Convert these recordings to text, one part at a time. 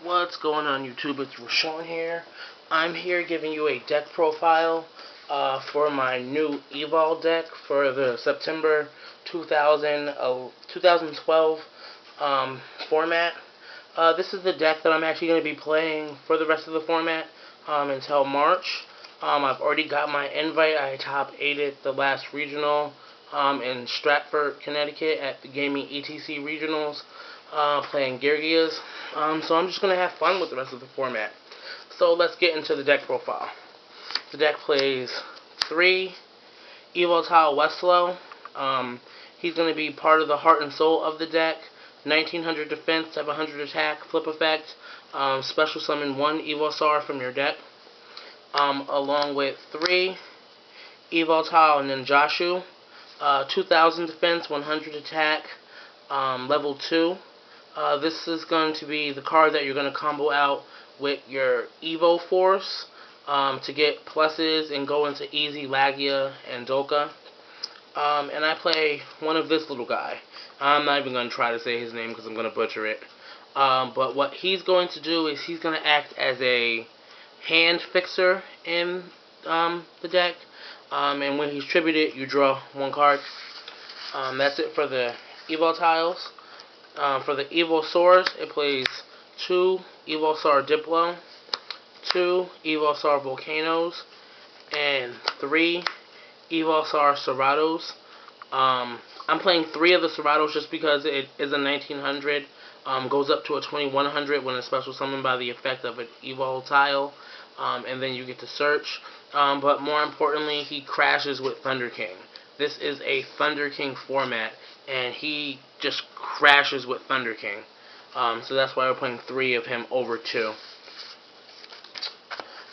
What's going on, YouTube? It's Rashawn here. I'm here giving you a deck profile for my new Evol deck for the September 2012 format. This is the deck that I'm actually going to be playing for the rest of the format until March. I've already got my invite. I top 8'd the last regional in Stratford, Connecticut at the Gaming ETC Regionals, playing Geargias. So I'm just going to have fun with the rest of the format. So let's get into the deck profile. The deck plays 3 Evol Westlow. He's going to be part of the heart and soul of the deck. 1900 defense, 700 attack, flip effect, special summon 1 Evol from your deck. Along with 3 Evol Ninjashu, 2000 defense, 100 attack, level 2. This is going to be the card that you're going to combo out with your Evo Force to get pluses and go into Easy, Lagia, and Doka. And I play one of this little guy. I'm not even going to try to say his name because I'm going to butcher it. But what he's going to do is he's going to act as a hand fixer in the deck. And when he's tributed, you draw 1 card. That's it for the Evol tiles. For the Evosaurs, it plays 2 Evosaur Diplo, 2 Evosaur Volcanoes, and 3 Evosaur Ceratos. I'm playing 3 of the Ceratos just because it is a 1900. Goes up to a 2100 when it's special summoned by the effect of an Evol tile. And then you get to search. But more importantly, he crashes with Thunder King. This is a Thunder King format, and he just crashes with Thunder King. So that's why we're playing 3 of him over 2.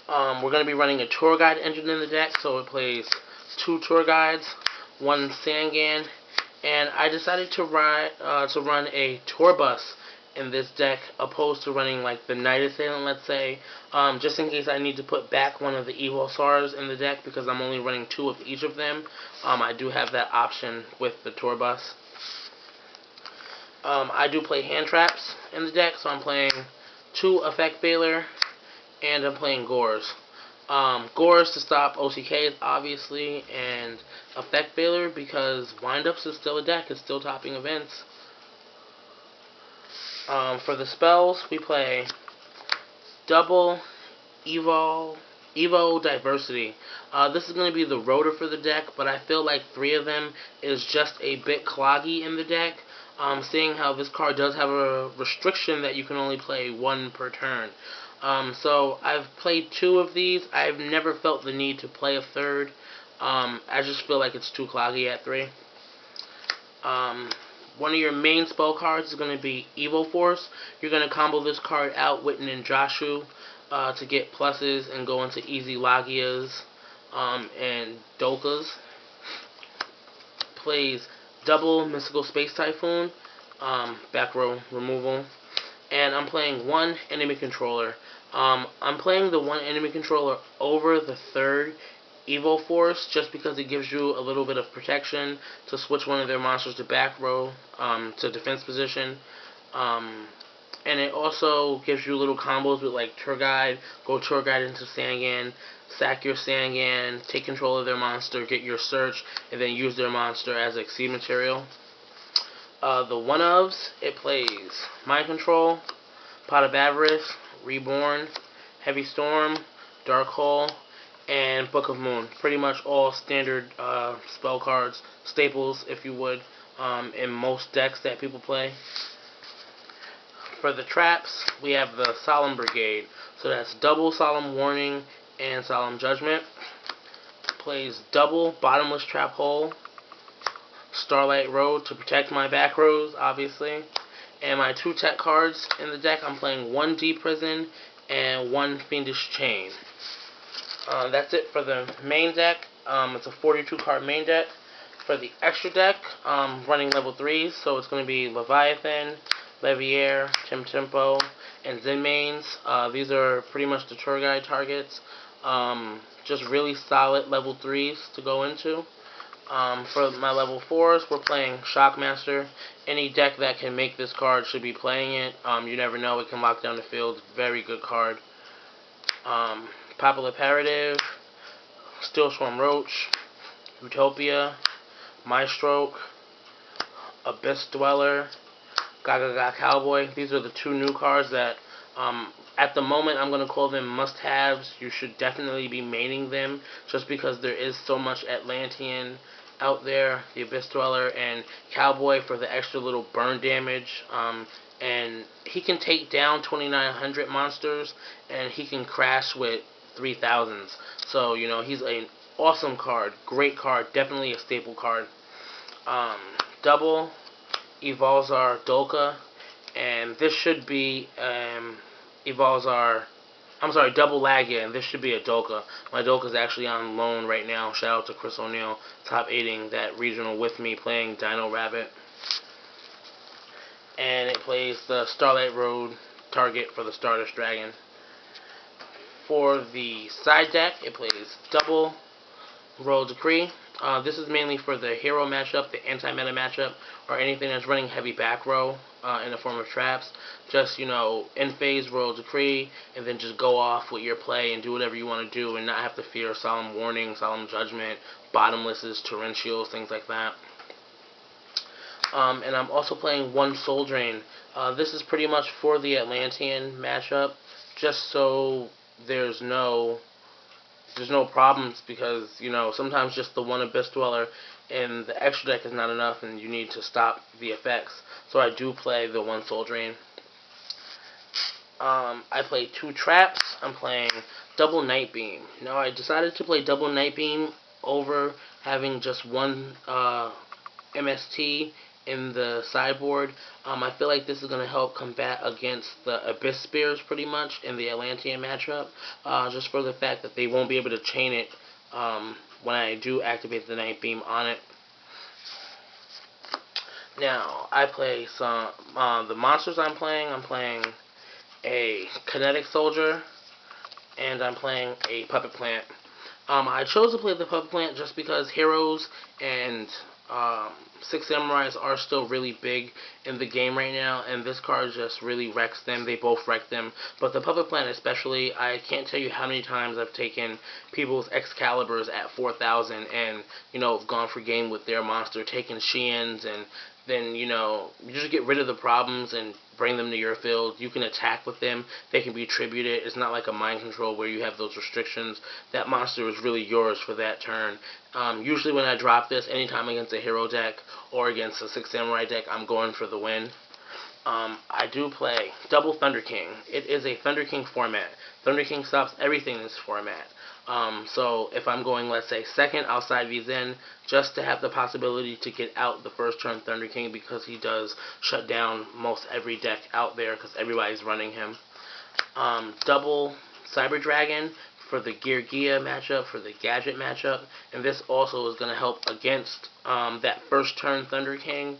We're going to be running a tour guide engine in the deck, so it plays 2 tour guides, 1 Sangan, and I decided to run a tour bus in this deck, opposed to running like the Night Assailant, let's say, just in case I need to put back one of the Evosaurs in the deck, because I'm only running 2 of each of them. I do have that option with the tour bus. I do play hand traps in the deck, so I'm playing 2 Effect Veiler, and I'm playing Gores. Gores to stop OCKs, obviously, and Effect Veiler because Windups is still a deck, it's still topping events. For the spells, we play double Evo Diversity. This is going to be the rotor for the deck, but I feel like 3 of them is just a bit cloggy in the deck. Seeing how this card does have a restriction that you can only play 1 per turn. So I've played 2 of these. I've never felt the need to play a 3rd. I just feel like it's too cloggy at 3. One of your main spell cards is going to be Evil Force. You're going to combo this card out with Ninjashu to get pluses and go into Easy Lagias and Dokas. Plays double Mystical Space Typhoon, back row removal. And I'm playing 1 enemy controller. I'm playing the 1 enemy controller over the 3rd Evil Force just because it gives you a little bit of protection to switch one of their monsters to back row to defense position. And it also gives you little combos with like Tour Guide, go Tour Guide into Sangan, sack your Sangan, take control of their monster, get your search, and then use their monster as Exceed material. The one-ofs, it plays Mind Control, Pot of Avarice, Reborn, Heavy Storm, Dark Hole, and Book of Moon. Pretty much all standard spell cards, staples if you would, in most decks that people play. For the traps, we have the Solemn Brigade. So that's double Solemn Warning and Solemn Judgment. Plays double Bottomless Trap Hole, Starlight Road to protect my back rows, obviously. And my 2 tech cards in the deck, I'm playing 1 Deep Prison and 1 Fiendish Chain. That's it for the main deck. It's a 42 card main deck. For the extra deck, running level 3s, so it's going to be Leviathan, Leviair, Tempo, and Zen mains. These are pretty much the tour guide targets. Just really solid level 3s to go into. For my level 4s, we're playing Shockmaster. Any deck that can make this card should be playing it. You never know, it can lock down the field. Very good card. Popular Parative, Steel Swarm Roach, Utopia, Maestroke, Abyss Dweller, Gaga Cowboy. These are the 2 new cards that, at the moment, I'm going to call them must-haves. You should definitely be maining them, just because there is so much Atlantean out there. The Abyss Dweller and Cowboy for the extra little burn damage. And he can take down 2,900 monsters, and he can crash with 3,000s. So, he's an awesome card. Great card. Definitely a staple card. Double Evols are Dolka, and this should be double Lagia, and this should be a Dolka. My Dolka's actually on loan right now. Shout out to Chris O'Neill, top 8ing that regional with me, playing Dino Rabbit. And it plays the Starlight Road target for the Stardust Dragon. For the side deck, it plays double Royal Decree. This is mainly for the hero matchup, the anti-meta matchup, or anything that's running heavy back row in the form of traps. Just, in phase Royal Decree, and then just go off with your play and do whatever you want to do and not have to fear Solemn Warning, Solemn Judgment, Bottomlesses, Torrentials, things like that. And I'm also playing 1 Soul Drain. This is pretty much for the Atlantean matchup, just so there's no problems, because, sometimes just the 1 Abyss Dweller in the extra deck is not enough, and you need to stop the effects. So I do play the 1 Soul Drain. I play 2 traps. I'm playing double Night Beam. Now, I decided to play double Night Beam over having just 1 MST in the sideboard. I feel like this is going to help combat against the Abyss Spears pretty much in the Atlantean matchup, just for the fact that they won't be able to chain it when I do activate the Night Beam on it. Now, I play the monsters I'm playing a Kinetic Soldier, and I'm playing a Puppet Plant. I chose to play the Puppet Plant just because heroes and 6 Samurais are still really big in the game right now, and this card just really wrecks them. They both wreck them, but the Puppet Plant especially, I can't tell you how many times I've taken people's Excaliburs at 4,000 and, gone for game with their monster, taking Shiens, and then, you just get rid of the problems and bring them to your field. You can attack with them. They can be tributed. It's not like a mind control where you have those restrictions. That monster is really yours for that turn. Usually when I drop this, anytime against a hero deck or against a 6 Samurai deck, I'm going for the win. I do play double Thunder King. It is a Thunder King format. Thunder King stops everything in this format. So if I'm going, let's say, second, I'll side these in just to have the possibility to get out the first turn Thunder King, because he does shut down most every deck out there because everybody's running him. Double Cyber Dragon for the Gear Gia matchup, for the Gadget matchup, and this also is going to help against that first turn Thunder King.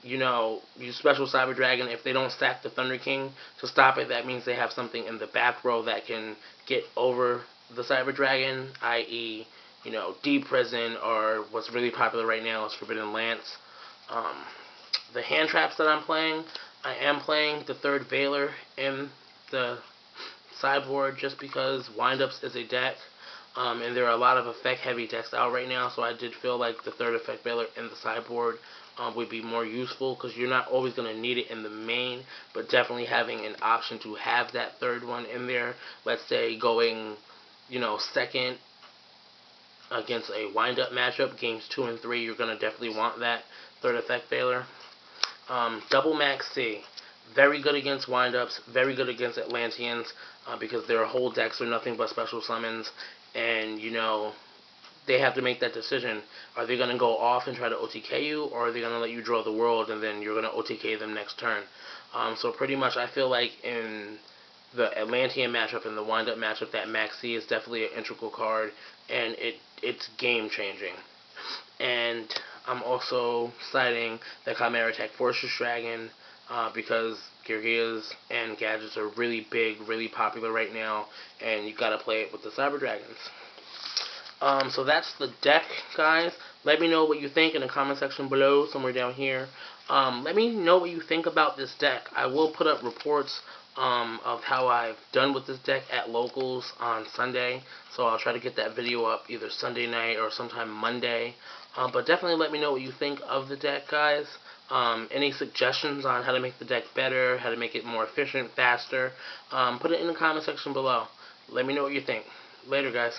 You special Cyber Dragon, if they don't stack the Thunder King to stop it, that means they have something in the back row that can get over the Cyber Dragon, i.e., Deep Prison, or what's really popular right now is Forbidden Lance. The hand traps that I'm playing, I am playing the 3rd Veiler in the sideboard just because Windups is a deck, and there are a lot of effect-heavy decks out right now, so I did feel like the 3rd Effect Veiler in the sideboard would be more useful, because you're not always going to need it in the main, but definitely having an option to have that 3rd one in there. Let's say going, second against a wind-up matchup, games 2 and 3, you're going to definitely want that 3rd Effect Veiler. Double Max C. Very good against wind-ups, very good against Atlanteans, because their whole decks are nothing but special summons, and, they have to make that decision. Are they going to go off and try to OTK you, or are they going to let you draw the world and then you're going to OTK them next turn? So pretty much I feel like in the Atlantean matchup and the wind-up matchup, that Max C is definitely an integral card, and it's game-changing. And I'm also citing the Chimera Tech Fortress Dragon, because Geargias and Gadgets are really big, really popular right now, and you gotta play it with the Cyber Dragons. So that's the deck, guys. Let me know what you think in the comment section below, somewhere down here. Let me know what you think about this deck. I will put up reports of how I've done with this deck at locals on Sunday, so I'll try to get that video up either Sunday night or sometime Monday. But definitely let me know what you think of the deck, guys. Any suggestions on how to make the deck better, how to make it more efficient, faster, put it in the comment section below. Let me know what you think. Later, guys.